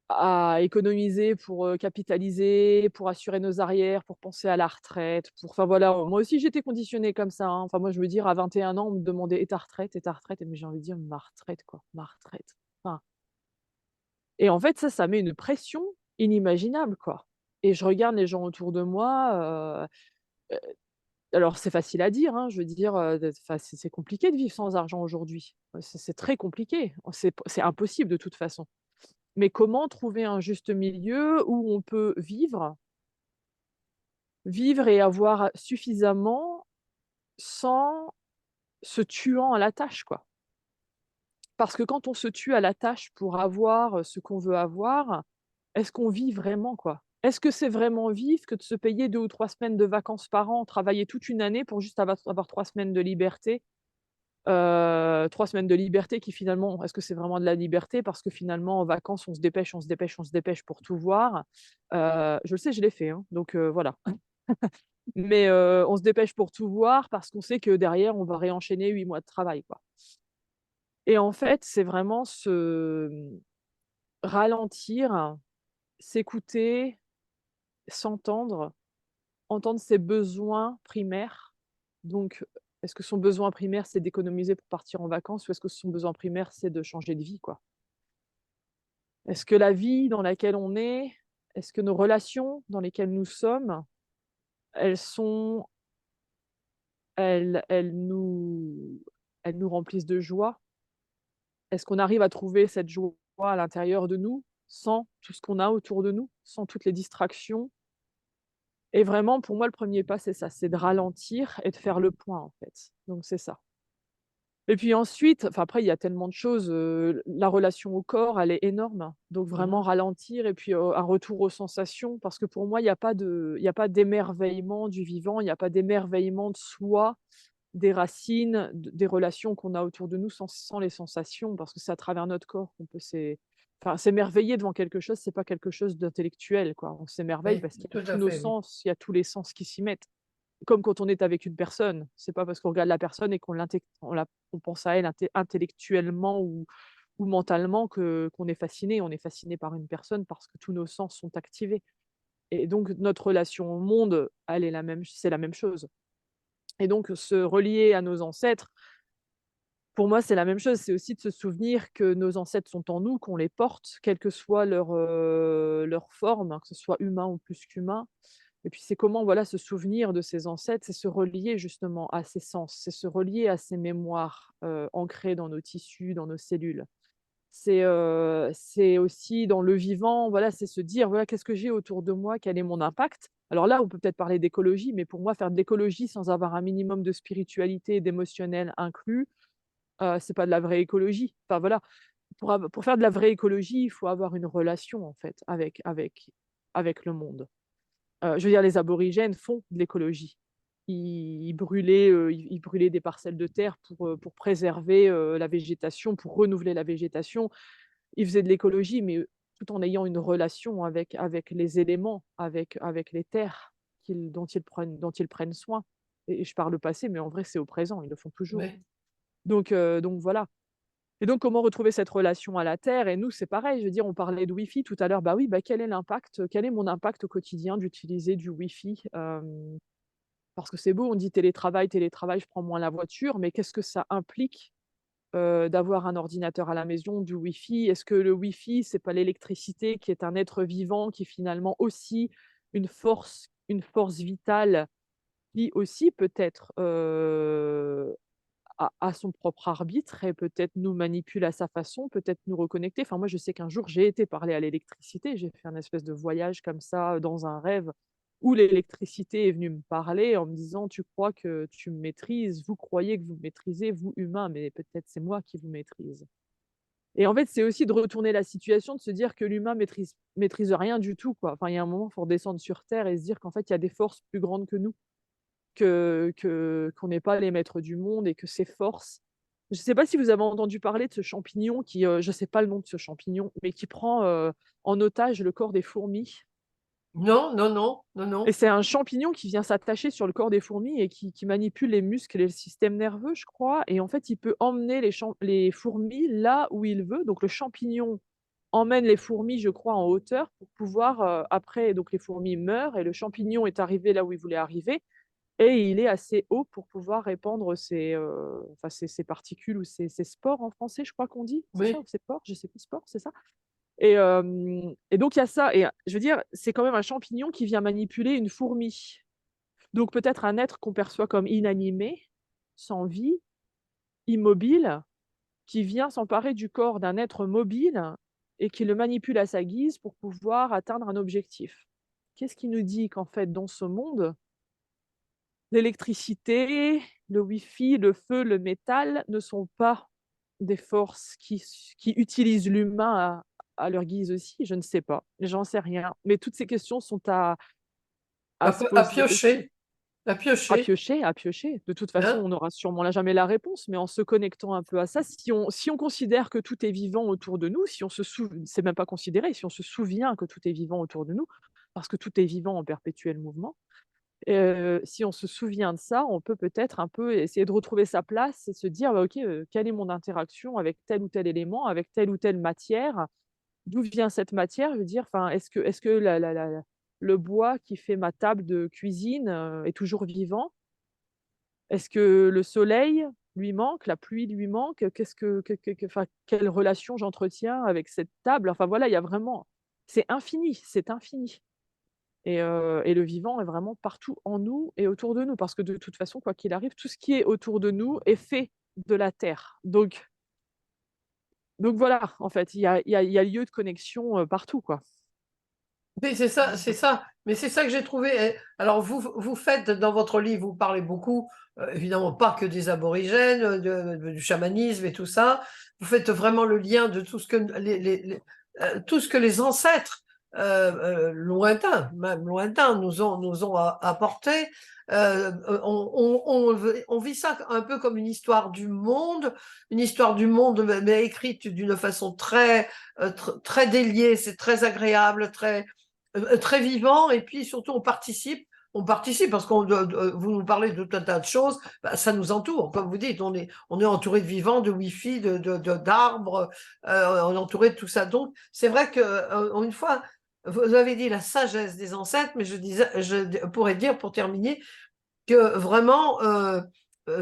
à économiser pour, capitaliser, pour assurer nos arrières, pour penser à la retraite, pour enfin voilà, moi aussi j'étais conditionnée comme ça, hein. Enfin moi je veux dire à 21 ans, on me demandait: «Et ta retraite? Et ta retraite?» mais j'ai envie de dire: «Ma retraite quoi, ma retraite». Enfin et en fait ça met une pression inimaginable quoi et je regarde les gens autour de moi, alors c'est facile à dire, hein, je veux dire, enfin c'est compliqué de vivre sans argent aujourd'hui. C'est très compliqué. C'est impossible de toute façon. Mais comment trouver un juste milieu où on peut vivre et avoir suffisamment sans se tuant à la tâche, quoi? Parce que quand on se tue à la tâche pour avoir, ce qu'on veut avoir, est-ce qu'on vit vraiment, quoi? Est-ce que c'est vraiment vivre que de se payer 2 ou 3 semaines de vacances par an, travailler toute une année pour juste avoir 3 semaines de liberté? 3 semaines de liberté qui finalement est-ce que c'est vraiment de la liberté? Parce que finalement en vacances on se dépêche, on se dépêche, on se dépêche pour tout voir. Je le sais, je l'ai fait, hein, donc voilà. Mais on se dépêche pour tout voir parce qu'on sait que derrière on va réenchaîner 8 mois de travail, quoi. Et en fait, c'est vraiment ralentir, s'écouter, s'entendre, entendre ses besoins primaires. Donc, est-ce que son besoin primaire, c'est d'économiser pour partir en vacances ou est-ce que son besoin primaire, c'est de changer de vie, quoi? Est-ce que la vie dans laquelle on est-ce que nos relations dans lesquelles nous sommes, elles sont elles elles nous elles nous remplissent de joie? Est-ce qu'on arrive à trouver cette joie à l'intérieur de nous, sans tout ce qu'on a autour de nous, sans toutes les distractions? Et vraiment, pour moi, le premier pas, c'est ça, c'est de ralentir et de faire le point, en fait. Donc c'est ça. Et puis ensuite, enfin après il y a tellement de choses, la relation au corps, elle est énorme. Donc vraiment Mhm. ralentir et puis, un retour aux sensations parce que pour moi, il y a pas d'émerveillement du vivant, il y a pas d'émerveillement de soi, des racines, des relations qu'on a autour de nous sans les sensations parce que c'est à travers notre corps qu'on peut s'émerveiller devant quelque chose, c'est pas quelque chose d'intellectuel, quoi. On s'émerveille Oui, parce qu'il y a tout tous à nos fait, oui. sens, il y a tous les sens qui s'y mettent. comme quand on est avec une personne. C'est pas parce qu'on regarde la personne et on pense à elle intellectuellement ou mentalement qu'on est fasciné. On est fasciné par une personne parce que tous nos sens sont activés et donc notre relation au monde, elle est c'est la même chose et donc se relier à nos ancêtres, pour moi, c'est la même chose. C'est aussi de se souvenir que nos ancêtres sont en nous, qu'on les porte, quelle que soit leur forme, hein, que ce soit humain ou plus qu'humain. Et puis c'est comment, voilà, se souvenir de ses ancêtres, c'est se relier justement à ces sens, c'est se relier à ces mémoires, ancrées dans nos tissus, dans nos cellules. C'est aussi dans le vivant, voilà, c'est se dire: «Voilà, qu'est-ce que j'ai autour de moi? Quel est mon impact?» Alors là, on peut peut-être parler d'écologie, mais pour moi, faire de l'écologie sans avoir un minimum de spiritualité et d'émotionnel inclus, c'est pas de la vraie écologie. Enfin voilà, pour faire de la vraie écologie, il faut avoir une relation en fait avec le monde. Je veux dire les aborigènes font de l'écologie. Ils brûlaient des parcelles de terre pour préserver, la végétation, pour renouveler la végétation. Ils faisaient de l'écologie, mais, tout en ayant une relation avec les éléments, avec les terres dont ils prennent soin et je parle au passé, mais en vrai, c'est au présent, ils le font toujours. Oui. Donc voilà. Et donc comment retrouver cette relation à la terre? Et nous, c'est pareil, je veux dire, on parlait de Wi-Fi tout à l'heure. Bah oui, bah, quel est mon impact au quotidien d'utiliser du Wi-Fi? Parce que c'est beau, on dit télétravail, télétravail, je prends moins la voiture, mais qu'est-ce que ça implique, d'avoir un ordinateur à la maison, du Wi-Fi? Est-ce que le Wi-Fi, c'est pas l'électricité qui est un être vivant, qui est finalement aussi une force vitale qui aussi peut-être, a son propre arbitre et peut-être nous manipule à sa façon, peut-être nous reconnecter. Enfin, moi, je sais qu'un jour, j'ai été parler à l'électricité. J'ai fait un espèce de voyage comme ça, dans un rêve où l'électricité est venue me parler en me disant: «Tu crois que tu me maîtrises, vous croyez que vous me maîtrisez, vous humains, mais peut-être c'est moi qui vous maîtrise». Et en fait, c'est aussi de retourner la situation, de se dire que l'humain maîtrise rien du tout, quoi. Enfin, il y a un moment, il faut redescendre sur terre et se dire qu'en fait, il y a des forces plus grandes que nous qu'on n'est pas les maîtres du monde et que ces forces je ne sais pas si vous avez entendu parler de ce champignon qui, je ne sais pas le nom de ce champignon, mais qui prend, en otage le corps des fourmis Non, non, non, non, non. et c'est un champignon qui vient s'attacher sur le corps des fourmis et qui manipule les muscles et le système nerveux, je crois et en fait, il peut emmener les fourmis là où il veut. Donc le champignon emmène les fourmis, je crois, en hauteur pour pouvoir, après donc les fourmis meurent et le champignon est arrivé là où il voulait arriver et il est assez haut pour pouvoir répandre enfin ses particules ou ses spores en français, je crois qu'on dit? C'est ça? Ou Oui, ses spores? Je sais plus, spores, c'est ça? Et donc il y a ça et je veux dire, c'est quand même un champignon qui vient manipuler une fourmi. Donc peut-être un être qu'on perçoit comme inanimé, sans vie, immobile, qui vient s'emparer du corps d'un être mobile et qui le manipule à sa guise pour pouvoir atteindre un objectif. Qu'est-ce qui nous dit qu'en fait, dans ce monde, l'électricité, le Wi-Fi, le feu, le métal ne sont pas des forces qui utilisent l'humain à leur guise aussi? Je ne sais pas, j'en sais rien. Mais toutes ces questions sont à se à poser aussi. piocher, à piocher, À piocher. De toute façon, hein. on n'aura sûrement là jamais la réponse, mais en se connectant un peu à ça, si on considère que tout est vivant autour de nous, si on se souv c'est même pas considérer, si on se souvient que tout est vivant autour de nous, parce que tout est vivant en perpétuel mouvement. Si on se souvient de ça, on peut peut-être un peu essayer de retrouver sa place et se dire: «Bah, OK, quelle est mon interaction avec tel ou tel élément, avec telle ou telle matière? D'où vient cette matière?» Je veux dire, enfin, est-ce que le bois qui fait ma table de cuisine, est toujours vivant? Est-ce que le soleil lui manque? La pluie lui manque? Qu'est-ce que enfin, quelle relation j'entretiens avec cette table? Enfin voilà, il y a vraiment c'est infini. Et le vivant est vraiment partout en nous et autour de nous parce que de toute façon, quoi qu'il arrive, tout ce qui est autour de nous est fait de la terre. Donc voilà, en fait, il y a lieu de connexion, partout, quoi. Oui, c'est ça, c'est ça. Mais c'est ça que j'ai trouvé. Alors, vous faites dans votre livre, vous parlez beaucoup, évidemment pas que des aborigènes, du chamanisme et tout ça. Vous faites vraiment le lien de tout ce que tout ce que les ancêtres lointains, même lointains, nous ont apporté. On vit ça un peu comme une histoire du monde, mais écrite d'une façon très déliée. C'est très agréable, très vivant et puis surtout on participe, on participe parce qu'on vous nous parlez de tout un tas de choses, bah, ça nous entoure. Comme vous dites, on est entouré de vivants, de Wi-Fi, d'arbres, on est entouré de tout ça. Donc, c'est vrai que, une fois, vous avez dit la sagesse des ancêtres, mais je pourrais dire pour terminer que vraiment,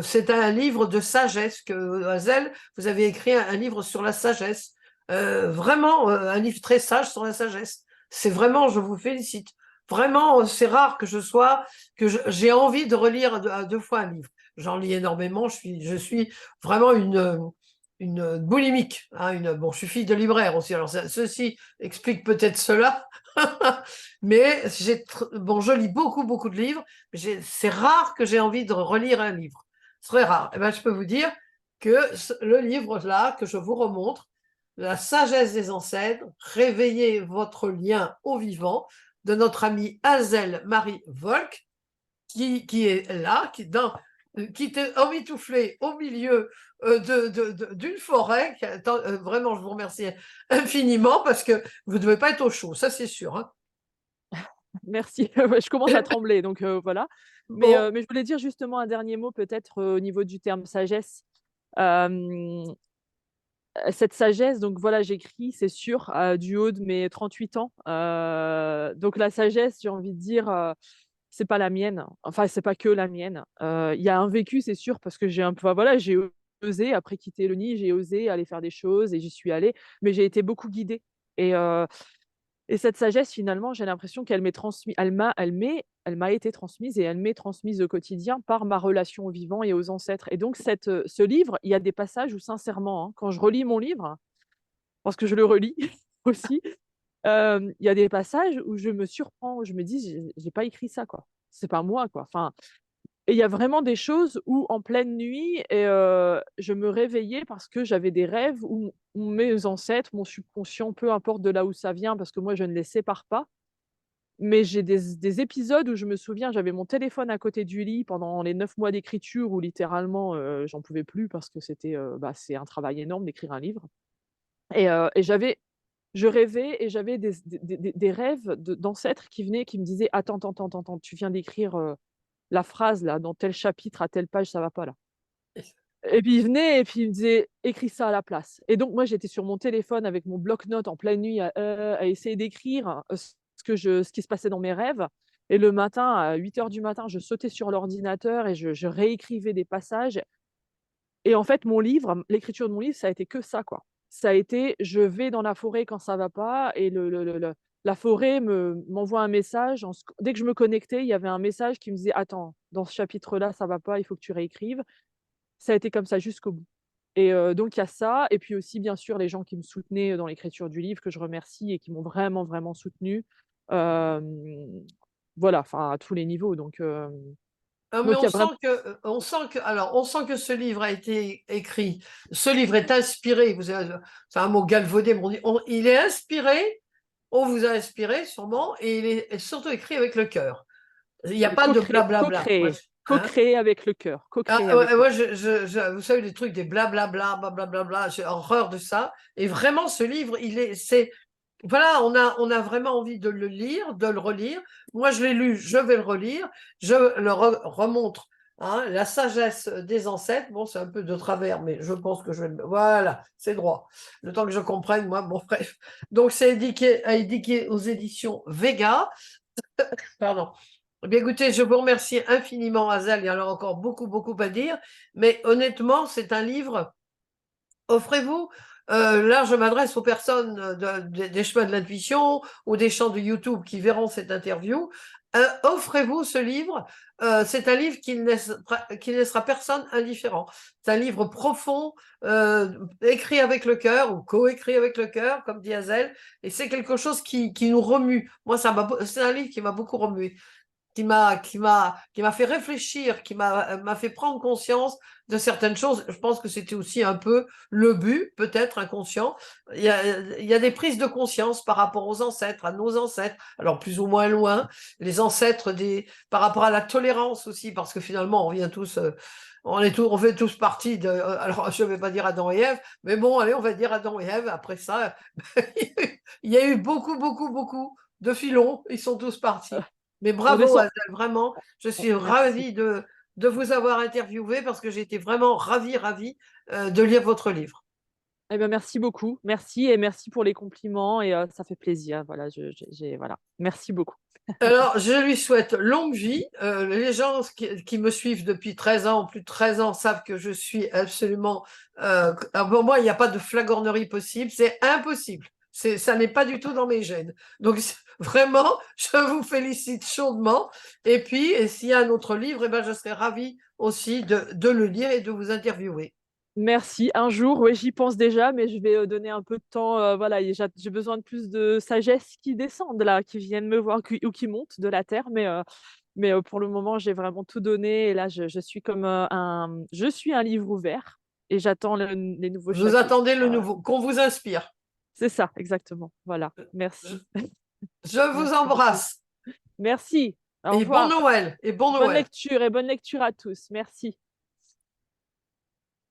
c'est un livre de sagesse que, Hazel, vous avez écrit un livre sur la sagesse. Vraiment, un livre très sage sur la sagesse. C'est vraiment, je vous félicite. Vraiment, c'est rare que j'ai envie de relire deux fois un livre. J'en lis énormément. Je suis vraiment une boulimique. Hein, bon, je suis fille de libraire aussi. Alors, ceci explique peut-être cela. Mais bon, je lis beaucoup, beaucoup de livres. Mais c'est rare que j'ai envie de relire un livre. C'est très rare. Et ben, je peux vous dire que le livre-là, que je vous remontre, La sagesse des ancêtres, réveillez votre lien au vivant, de notre amie Hazel Marie Volk, qui est là, qui t'est emmitouflée au milieu d'une forêt. Vraiment, je vous remercie infiniment parce que vous ne devez pas être au chaud, ça c'est sûr. Hein. Merci. Ouais, je commence à trembler, donc voilà. Bon, Mais je voulais dire justement un dernier mot peut-être, au niveau du terme sagesse. Hem, Cette sagesse, donc voilà, j'écris, c'est sûr, du haut de mes 38 ans. Donc la sagesse, j'ai envie de dire, c'est pas la mienne. Enfin, c'est pas que la mienne. Il y a un vécu, c'est sûr, parce que j'ai un peu, enfin, voilà, j'ai osé après quitter le nid, j'ai osé aller faire des choses et j'y suis allée, mais j'ai été beaucoup guidée et cette sagesse, finalement, j'ai l'impression qu'elle m'est transmise, elle m'a été transmise et elle m'est transmise au quotidien par ma relation aux vivants et aux ancêtres. Et donc, ce livre, il y a des passages où, sincèrement, hein, quand je relis mon livre, parce que je le relis aussi, il y a des passages où je me surprends, où je me dis, j'ai pas écrit ça, quoi. C'est pas moi, quoi. Enfin, et il y a vraiment des choses où, en pleine nuit, je me réveillais parce que j'avais des rêves où mes ancêtres, mon subconscient, peu importe de là où ça vient, parce que moi, je ne les sépare pas, mais j'ai des épisodes où je me souviens, j'avais mon téléphone à côté du lit pendant les 9 mois d'écriture où littéralement, j'en pouvais plus parce que c'est un travail énorme d'écrire un livre et je rêvais et j'avais des rêves d'ancêtres qui venaient, qui me disaient: «Attends, attends, attends, attends, tu viens d'écrire, la phrase là, dans tel chapitre, à telle page, ça va pas là». Et puis il venait et puis il me disait: «Écris ça à la place» et donc moi j'étais sur mon téléphone avec mon bloc-notes en pleine nuit à essayer d'écrire, ce qui se passait dans mes rêves et le matin, à 8 heures du matin, je sautais sur l'ordinateur et je réécrivais des passages et en fait mon livre, l'écriture de mon livre, ça a été que ça, quoi. Ça a été, je vais dans la forêt quand ça va pas et la forêt m'envoie un message dès que je me connectais, il y avait un message qui me disait: «Attends, dans ce chapitre-là, ça va pas, il faut que tu réécrives». Ça a été comme ça jusqu'au bout et donc il y a ça et puis aussi bien sûr les gens qui me soutenaient dans l'écriture du livre que je remercie et qui m'ont vraiment, vraiment soutenue. Hem, voilà, enfin à tous les niveaux mais donc il y a vraiment on sent que ce livre a été écrit. Ce livre est inspiré. C'est un mot galvaudé, mais il est inspiré. On vous a inspiré sûrement, et il est surtout écrit avec le cœur. Il n'y a pas de blablabla. Hein. co-créé avec le cœur, co-créé Ah, ouais, avec le moi, cœur. vous savez, les trucs des blablabla, blablabla, j'ai horreur de ça. Et vraiment, ce livre, voilà, on a vraiment envie de le lire, de le relire. Moi, je l'ai lu, je vais le relire. Je le remontre. Hein, la sagesse des ancêtres. Bon, c'est un peu de travers, mais je pense que voilà, c'est droit. Le temps que je comprenne, moi, bon, bref. Donc, c'est indiqué aux éditions Vega. Pardon. Eh bien, écoutez, je vous remercie infiniment, Hazel. Il y en a encore beaucoup, beaucoup à dire. Mais honnêtement, c'est un livre. Offrez-vous. Là, je m'adresse aux personnes des chemins de l'intuition ou des champs de YouTube qui verront cette interview. Offrez-vous ce livre. C'est un livre qui ne laissera personne indifférent. C'est un livre profond, écrit avec le cœur ou coécrit avec le cœur, comme dit Hazel. Et c'est quelque chose qui nous remue. Moi, c'est un livre qui m'a beaucoup remué, qui m'a fait réfléchir, m'a fait prendre conscience de certaines choses. Je pense que c'était aussi un peu le but, peut-être inconscient. Il y a des prises de conscience par rapport aux ancêtres, à nos ancêtres, alors plus ou moins loin, les ancêtres par rapport à la tolérance aussi, parce que finalement, on vient tous, on fait tous partie alors je ne vais pas dire Adam et Ève, mais bon, allez, on va dire Adam et Ève. Après ça, il y a eu beaucoup, beaucoup, beaucoup de filons, ils sont tous partis. Mais On bravo, descend. Adèle, vraiment, je suis Merci. ravie de vous avoir interviewé parce que j'ai été vraiment ravie de lire votre livre. Eh ben, merci beaucoup. Merci et merci pour les compliments et ça fait plaisir. Voilà, voilà. Merci beaucoup. Alors, je lui souhaite longue vie. Les gens qui me suivent depuis 13 ans, plus de 13 ans, savent que je suis absolument... pour moi, il n'y a pas de flagornerie possible. C'est impossible. Ça n'est pas du tout dans mes gènes. Donc, vraiment, je vous félicite chaudement. Et puis, s'il y a un autre livre, eh ben, je serais ravie aussi de le lire et de vous interviewer. Merci. Un jour, oui, j'y pense déjà, mais je vais donner un peu de temps. Voilà, et j'ai besoin de plus de sagesse qui descendent là, qui viennent me voir ou qui montent de la terre. Mais pour le moment, j'ai vraiment tout donné. Et là, je suis comme je suis un livre ouvert et j'attends les nouveaux Vous chapitres. attendez le nouveau, qu'on vous inspire. C'est ça, exactement. Voilà. Je, Merci. je vous Merci beaucoup. embrasse Merci. Au et bon revoir. Noël et bon Bonne Noël. lecture et bonne lecture à tous. Merci.